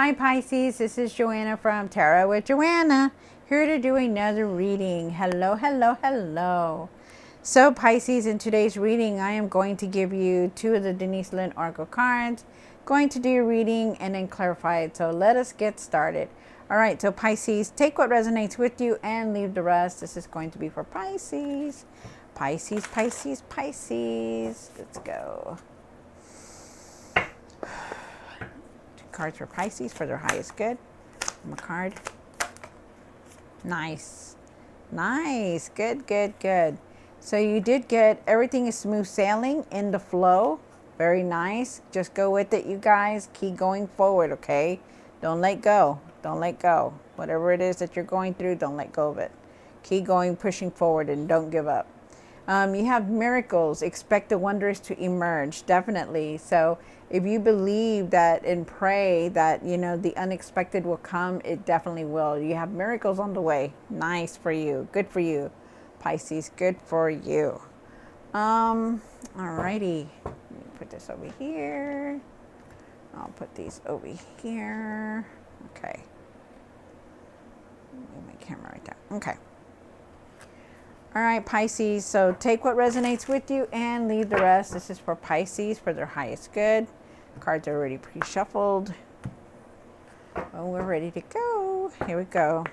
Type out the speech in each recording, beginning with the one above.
Hi Pisces, this is Joanna from Tarot with Joanna, here to do another reading. Hello, hello, hello. So Pisces, in today's reading, I am going to give you two of the Denise Lynn Oracle cards, going to do your reading and then clarify it. So let us get started. All right, so Pisces, take what resonates with you and leave the rest. This is going to be for Pisces. Pisces, Pisces, Pisces. Let's go. Cards for Pisces for their highest good. A card. Nice. Nice. Good, good, good. So you did get everything is smooth sailing in the flow. Very nice. Just go with it, you guys. Keep going forward, okay? Don't let go. Don't let go. Whatever it is that you're going through, don't let go of it. Keep going, pushing forward, and don't give up. You have miracles. Expect the wonders to emerge, definitely. So if you believe that and pray that, you know, the unexpected will come, it definitely will. You have miracles on the way. Nice for you. Good for you, Pisces. Good for you. Alrighty. Let me put this over here. I'll put these over here. Okay. Move my camera right there. Okay. All right, Pisces, so take what resonates with you and leave the rest. This is for Pisces for their highest good. Cards are already pre-shuffled. Oh, we're ready to go. Here we go.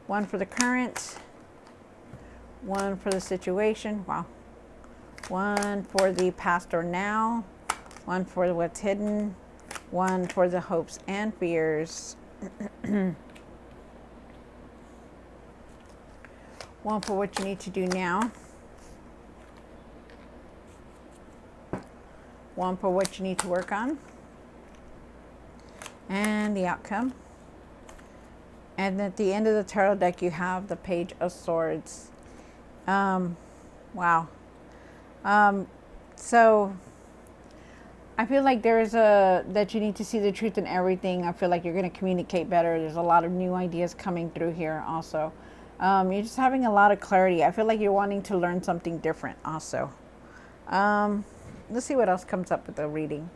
One for the current. One for the situation. Wow. One for the past or now. One for what's hidden. One for the hopes and fears. One for what you need to do now. One for what you need to work on. And the outcome. And at the end of the tarot deck, you have the Page of Swords. Wow. So I feel like that you need to see the truth in everything. I feel like you're going to communicate better. There's a lot of new ideas coming through here also. You're just having a lot of clarity. I feel like you're wanting to learn something different also. Let's see what else comes up with the reading.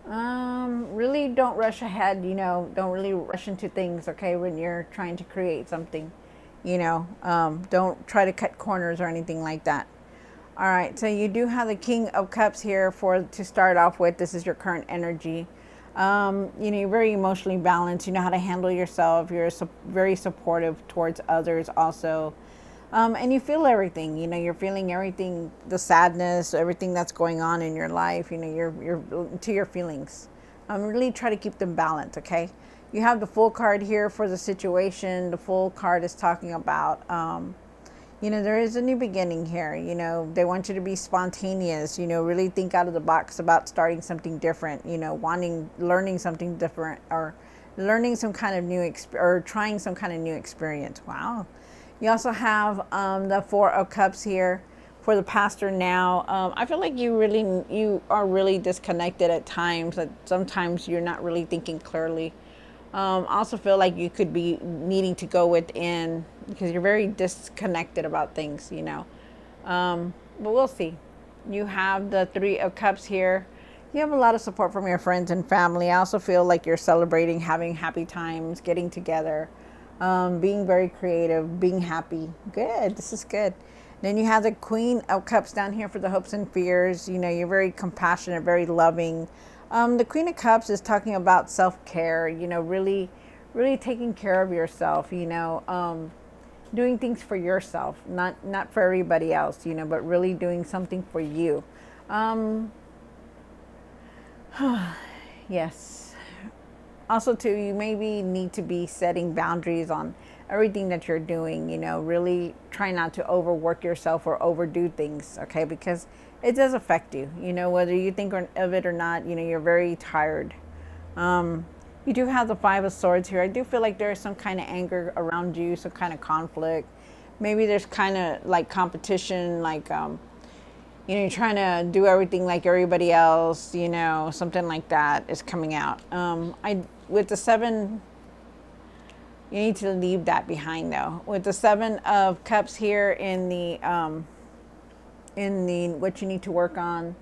Really don't rush ahead, you know, don't really rush into things, okay, when you're trying to create something, you know, don't try to cut corners or anything like that. All right, so you do have the King of Cups here to start off with. This is your current energy. You know, you're very emotionally balanced. You know how to handle yourself. You're very supportive towards others also. And you feel everything, you know, you're feeling everything, the sadness, everything that's going on in your life, you know, you're to your feelings. Really try to keep them balanced, okay? You have the Fool card here for the situation. The Fool card is talking about, you know, there is a new beginning here. You know, they want you to be spontaneous, you know, really think out of the box about starting something different, you know, learning something different, or learning some kind of or trying some kind of new experience. Wow. You also have the Four of Cups here for the past or now. I feel like you are really disconnected at times. That sometimes you're not really thinking clearly. I also feel like you could be needing to go within because you're very disconnected about things, you know. But we'll see. You have the Three of Cups here. You have a lot of support from your friends and family. I also feel like you're celebrating, having happy times, getting together, being very creative, being happy. Good. This is good. Then you have the Queen of Cups down here for the hopes and fears. You know, you're very compassionate, very loving. The Queen of Cups is talking about self-care, you know, really, really taking care of yourself, you know, doing things for yourself, not for everybody else, you know, but really doing something for you. Yes. Also, too, you maybe need to be setting boundaries on everything that you're doing, you know, really try not to overwork yourself or overdo things, okay, because it does affect you, you know, whether you think of it or not, you know, you're very tired. You do have the Five of Swords here. I do feel like there's some kind of anger around you, some kind of conflict. Maybe there's kind of like competition, like, you know, you're trying to do everything like everybody else, you know, something like that is coming out. With the Seven, you need to leave that behind though. With the Seven of Cups here in the what you need to work on,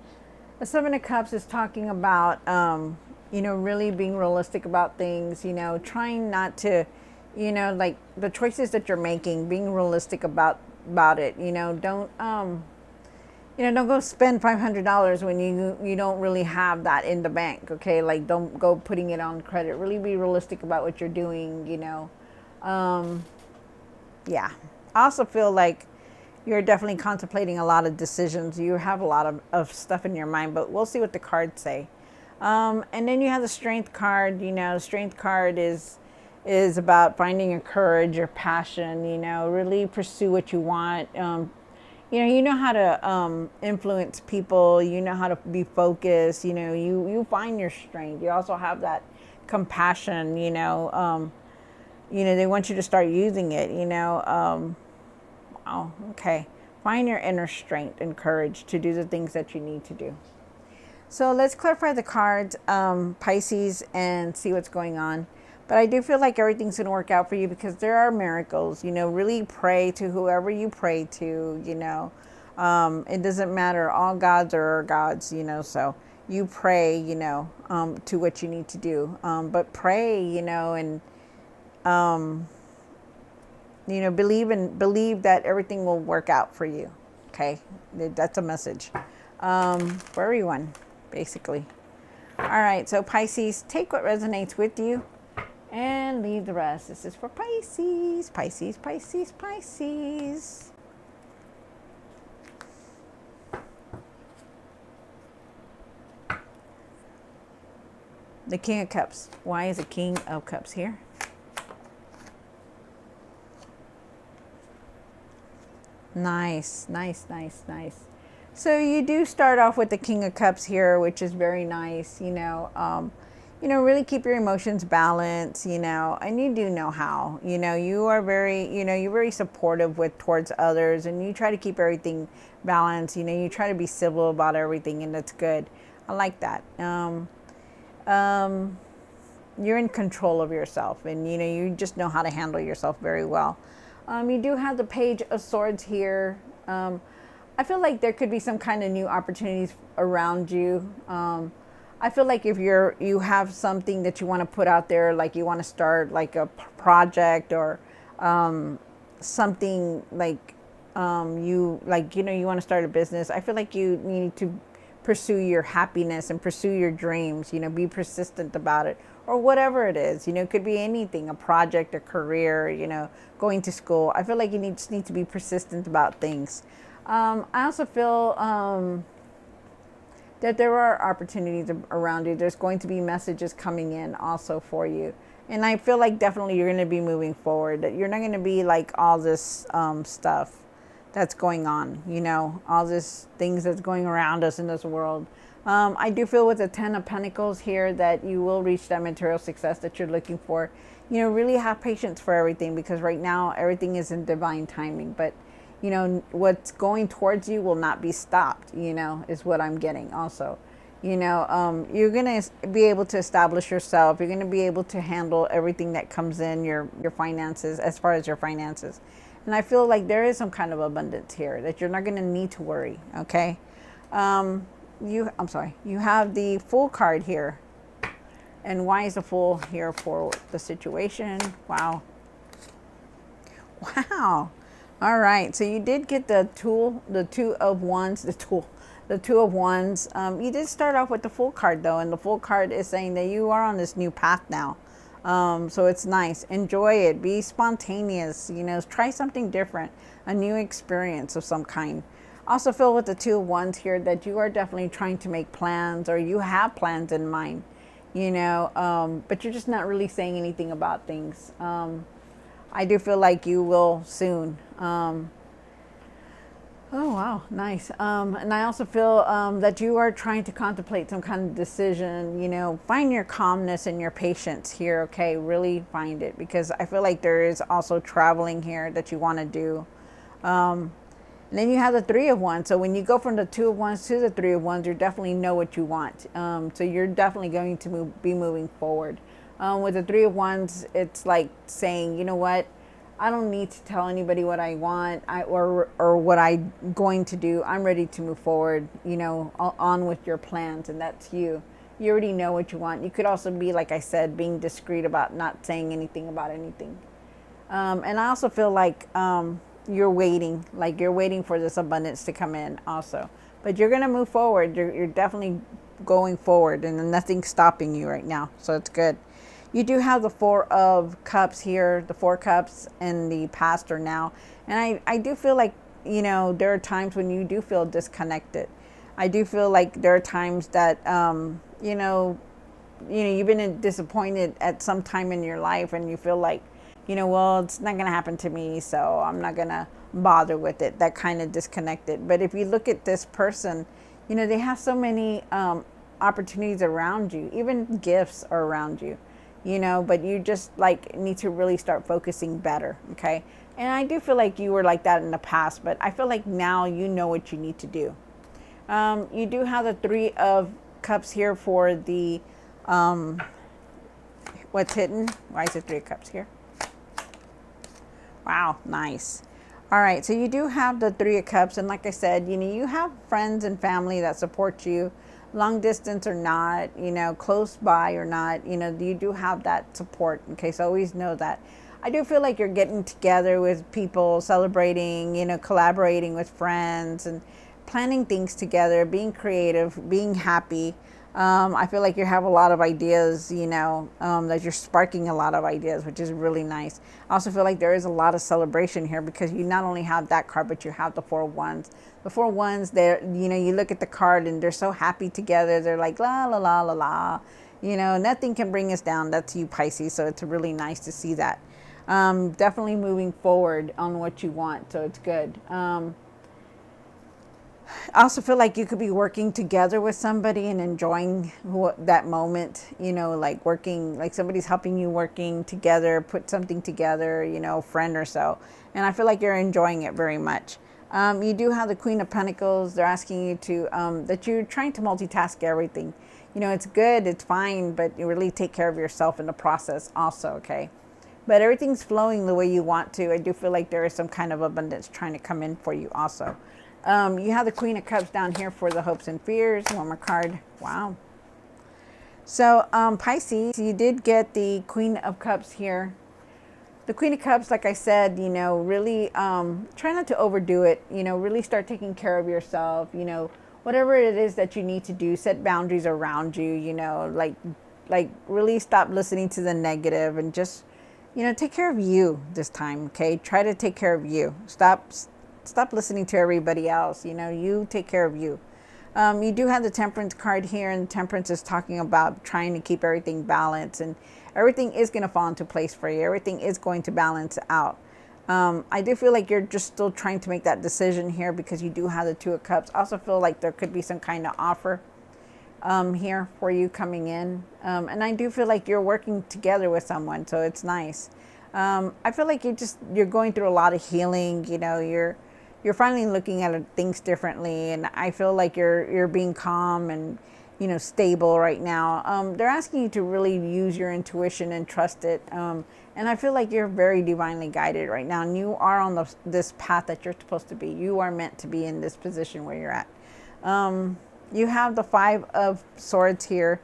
the Seven of Cups is talking about, really being realistic about things, trying not to, like the choices that you're making, being realistic about it. Don't go spend $500 when you don't really have that in the bank. Okay, like don't go putting it on credit. Really be realistic about what you're doing. Yeah. I also feel like you're definitely contemplating a lot of decisions. You have a lot of stuff in your mind, but we'll see what the cards say. And then you have the strength card. The strength card is about finding your courage, your passion, really pursue what you want. You know how to influence people. You know how to be focused. You find your strength. You also have that compassion. They want you to start using it. Oh, okay. Find your inner strength and courage to do the things that you need to do. So let's clarify the cards, Pisces, and see what's going on. But I do feel like everything's going to work out for you because there are miracles. Really pray to whoever you pray to. It doesn't matter. All gods are gods. So you pray. To what you need to do. But pray. And believe that everything will work out for you. Okay, that's a message for everyone, basically. All right, so Pisces, take what resonates with you and leave the rest. This is for Pisces, Pisces, Pisces, Pisces. The King of Cups. Why is the King of Cups here? Nice, nice, nice, nice. So you do start off with the King of Cups here, which is very nice. Really keep your emotions balanced. And you do know how. You are very, you're very supportive towards others, and you try to keep everything balanced. You try to be civil about everything, and that's good. I like that. You're in control of yourself, and you just know how to handle yourself very well. You do have the Page of Swords here. I feel like there could be some kind of new opportunities around you. I feel like if you have something that you want to put out there, like you want to start like a project or something like you want to start a business. I feel like you need to pursue your happiness and pursue your dreams. Be persistent about it, or whatever it is. It could be anything, a project, a career, going to school. I feel like you just need to be persistent about things. I also feel that there are opportunities around you. There's going to be messages coming in also for you. And I feel like definitely you're going to be moving forward. That you're not going to be like all this stuff that's going on, all this things that's going around us in this world. I do feel with the Ten of Pentacles here that you will reach that material success that you're looking for. Really have patience for everything, because right now everything is in divine timing. But, what's going towards you will not be stopped, is what I'm getting also. You're going to be able to establish yourself. You're going to be able to handle everything that comes in, your finances, as far as your finances. And I feel like there is some kind of abundance here that you're not going to need to worry, okay? You have the Fool card here. And why is the Fool here for the situation? Wow. Wow. All right. So you did get the Two of Wands. The Two of Wands. You did start off with the Fool card, though. And the Fool card is saying that you are on this new path now. So it's nice. Enjoy it. Be spontaneous. Try something different. A new experience of some kind. Also feel with the Two of Wands here that you are definitely trying to make plans, or you have plans in mind, but you're just not really saying anything about things. I do feel like you will soon. Oh, wow. Nice. And I also feel that you are trying to contemplate some kind of decision. Find your calmness and your patience here. Okay. Really find it, because I feel like there is also traveling here that you want to do. And then you have the Three of Wands. So when you go from the Two of Wands to the Three of Wands, you definitely know what you want. So you're definitely going to be moving forward. With the Three of Wands, it's like saying, you know what? I don't need to tell anybody what I want or what I'm going to do. I'm ready to move forward, on with your plans, and that's you. You already know what you want. You could also be, like I said, being discreet about not saying anything about anything. And I also feel like you're waiting for this abundance to come in also. But you're going to move forward. You're definitely going forward, and nothing's stopping you right now. So it's good. You do have the Four of Cups here, the Four Cups in the past or now. And I do feel like, there are times when you do feel disconnected. I do feel like there are times that, you've been disappointed at some time in your life, and you feel like, well, it's not going to happen to me, so I'm not going to bother with it. That kind of disconnected. But if you look at this person, they have so many opportunities around you. Even gifts are around you, but you just like need to really start focusing better. Okay. And I do feel like you were like that in the past, but I feel like now you know what you need to do. You do have the Three of Cups here for the what's hidden. Why is it Three of Cups here? Wow, nice. All right, so you do have the Three of Cups, and like I said, you have friends and family that support you, long distance or not, close by or not, you do have that support. Okay, so always know that. I do feel like you're getting together with people, celebrating, collaborating with friends, and planning things together, being creative, being happy. I feel like you have a lot of ideas, that you're sparking a lot of ideas, which is really nice. I also feel like there is a lot of celebration here because you not only have that card, but you have the Four of Wands. The Four of Wands, you look at the card and they're so happy together. They're like, la, la, la, la, la. Nothing can bring us down. That's you, Pisces. So it's really nice to see that. Definitely moving forward on what you want. So it's good. I also feel like you could be working together with somebody and enjoying that moment, like working, like somebody's helping you working together, put something together, friend or so. And I feel like you're enjoying it very much. You do have the Queen of Pentacles. They're asking you to, that you're trying to multitask everything. It's good, it's fine, but you really take care of yourself in the process also, okay? But everything's flowing the way you want to. I do feel like there is some kind of abundance trying to come in for you also. You have the Queen of Cups down here for the hopes and fears. One more card. Wow. So, Pisces, you did get the Queen of Cups here. The Queen of Cups, like I said, really try not to overdo it. Really start taking care of yourself. Whatever it is that you need to do, set boundaries around you. Like really stop listening to the negative and just, take care of you this time. Okay, try to take care of you. Stop listening to everybody else. You take care of you. You do have the Temperance card here, and Temperance is talking about trying to keep everything balanced, and everything is going to fall into place for you. Everything is going to balance out. I do feel like you're just still trying to make that decision here because you do have the Two of Cups. I also feel like there could be some kind of offer here for you coming in. And I do feel like you're working together with someone, so it's nice. I feel like you're going through a lot of healing. You're finally looking at things differently, and I feel like you're being calm and stable right now. They're asking you to really use your intuition and trust it. And I feel like you're very divinely guided right now, and you are on this path that you're supposed to be. You are meant to be in this position where you're at. You have the Five of Swords here.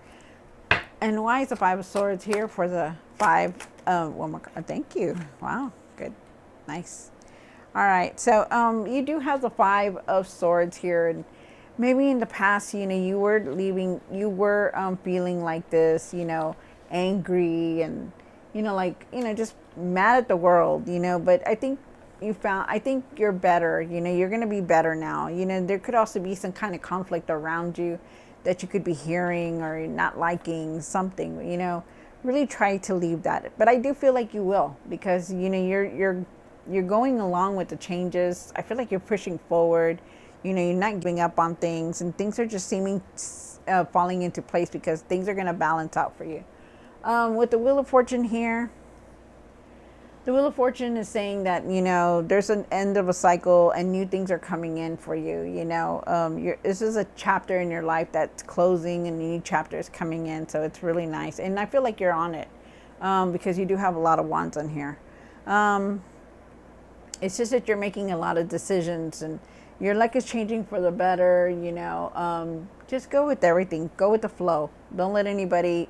And why is the Five of Swords here for the five? One more. Thank you. Wow. Good. Nice. All right. So you do have the Five of Swords here. And maybe in the past, you were feeling like this, angry and, just mad at the world, but I think you're better, you're going to be better now. There could also be some kind of conflict around you that you could be hearing or not liking something, really try to leave that. But I do feel like you will, because, you're going along with the changes. I feel like you're pushing forward. You're not giving up on things, and things are just seeming falling into place because things are going to balance out for you. With the Wheel of Fortune here, the Wheel of Fortune is saying that, there's an end of a cycle and new things are coming in for you. This is a chapter in your life that's closing and a new chapter is coming in. So it's really nice. And I feel like you're on it because you do have a lot of wands on here. It's just that you're making a lot of decisions, and Your luck is changing for the better, just go with everything. Go with the flow. Don't let anybody,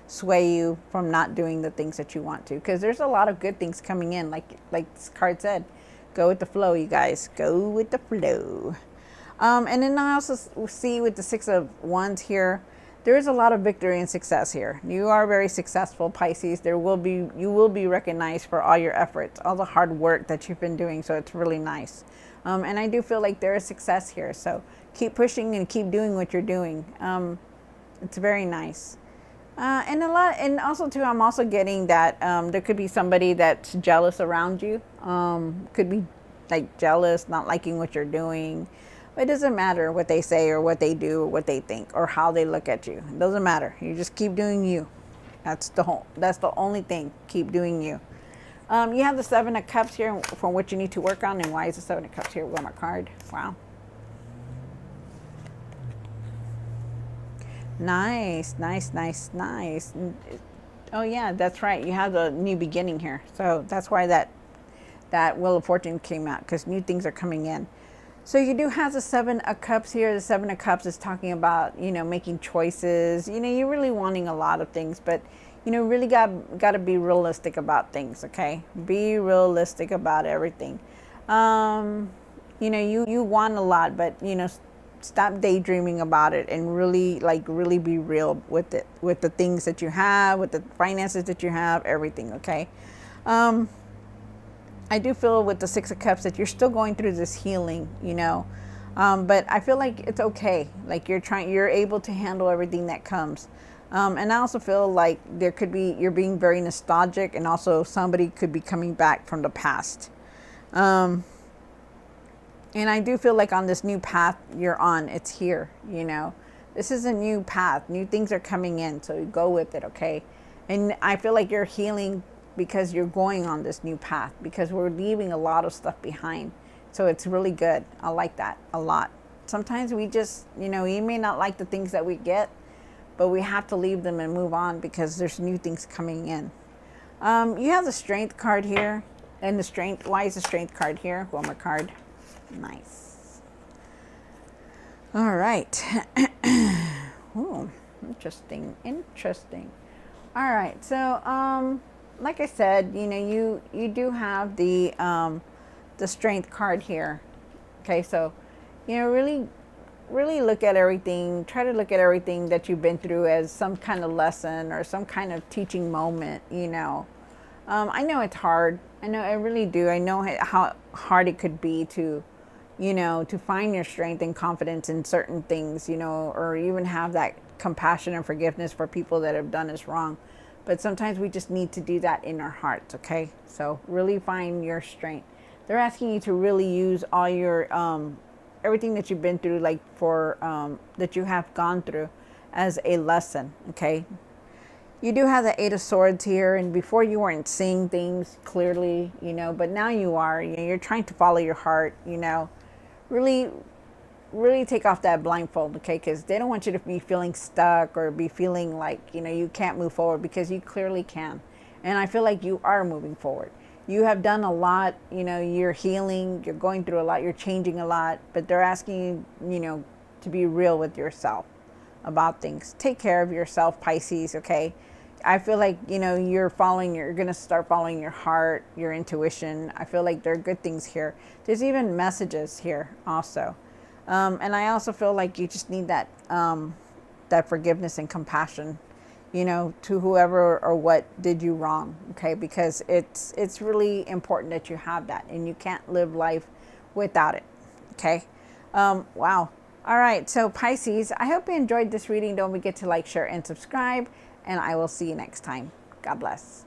sway you from not doing the things that you want to. Because there's a lot of good things coming in. Like this card said, go with the flow, you guys. Go with the flow. And then I also see with the Six of Wands here, there is a lot of victory and success here. You are very successful, Pisces. You will be recognized for all your efforts, all the hard work that you've been doing. So it's really nice. And I do feel like there is success here. So keep pushing and keep doing what you're doing. It's very nice. And also too, I'm also getting that there could be somebody that's jealous around you. Could be like jealous, not liking what you're doing. But it doesn't matter what they say or what they do or what they think or how they look at you. It doesn't matter. You just keep doing you. That's the only thing. Keep doing you. You have the Seven of Cups here from what you need to work on. And why is the Seven of Cups here? One more card. Wow. Nice. Oh yeah, that's right. You have the new beginning here. So that's why that Wheel of Fortune came out, because new things are coming in. So you do have the Seven of Cups here. The Seven of Cups is talking about, making choices. You're really wanting a lot of things, but, really got to be realistic about things, okay? Be realistic about everything. You want a lot, but, stop daydreaming about it and really be real with it, with the things that you have, with the finances that you have, everything, okay? I do feel with the Six of Cups that you're still going through this healing, but I feel like it's okay. Like you're able to handle everything that comes. And I also feel like you're being very nostalgic, and also somebody could be coming back from the past. And I do feel like on this new path you're on, it's here, This is a new path. New things are coming in, so you go with it, okay? And I feel like you're healing because you're going on this new path, because we're leaving a lot of stuff behind. So it's really good. I like that a lot. Sometimes we just, we may not like the things that we get, but we have to leave them and move on because there's new things coming in. You have the Strength card here. And why is the Strength card here? One more card. Nice. All right. Ooh, interesting. All right. So, like I said, you do have the Strength card here. Okay, so really look at everything. Try to look at everything that you've been through as some kind of lesson or some kind of teaching moment. I know it's hard. I really do. I know how hard it could be to find your strength and confidence in certain things, or even have that compassion and forgiveness for people that have done us wrong. But sometimes we just need to do that in our hearts, okay? So really find your strength. They're asking you to really use all your, everything that you've been through, like that you have gone through as a lesson, okay? You do have the Eight of Swords here, and before you weren't seeing things clearly, but now you are. You're trying to follow your heart, Really take off that blindfold, okay? Because they don't want you to be feeling stuck or be feeling like, you can't move forward, because you clearly can. And I feel like you are moving forward. You have done a lot, you're healing, you're going through a lot, you're changing a lot, but they're asking you, to be real with yourself about things. Take care of yourself, Pisces, okay? I feel like, you're going to start following your heart, your intuition. I feel like there are good things here. There's even messages here also. And I also feel like you just need that forgiveness and compassion, to whoever or what did you wrong, okay? Because it's really important that you have that, and you can't live life without it, okay? Wow. All right, so Pisces, I hope you enjoyed this reading. Don't forget to like, share, and subscribe, and I will see you next time. God bless.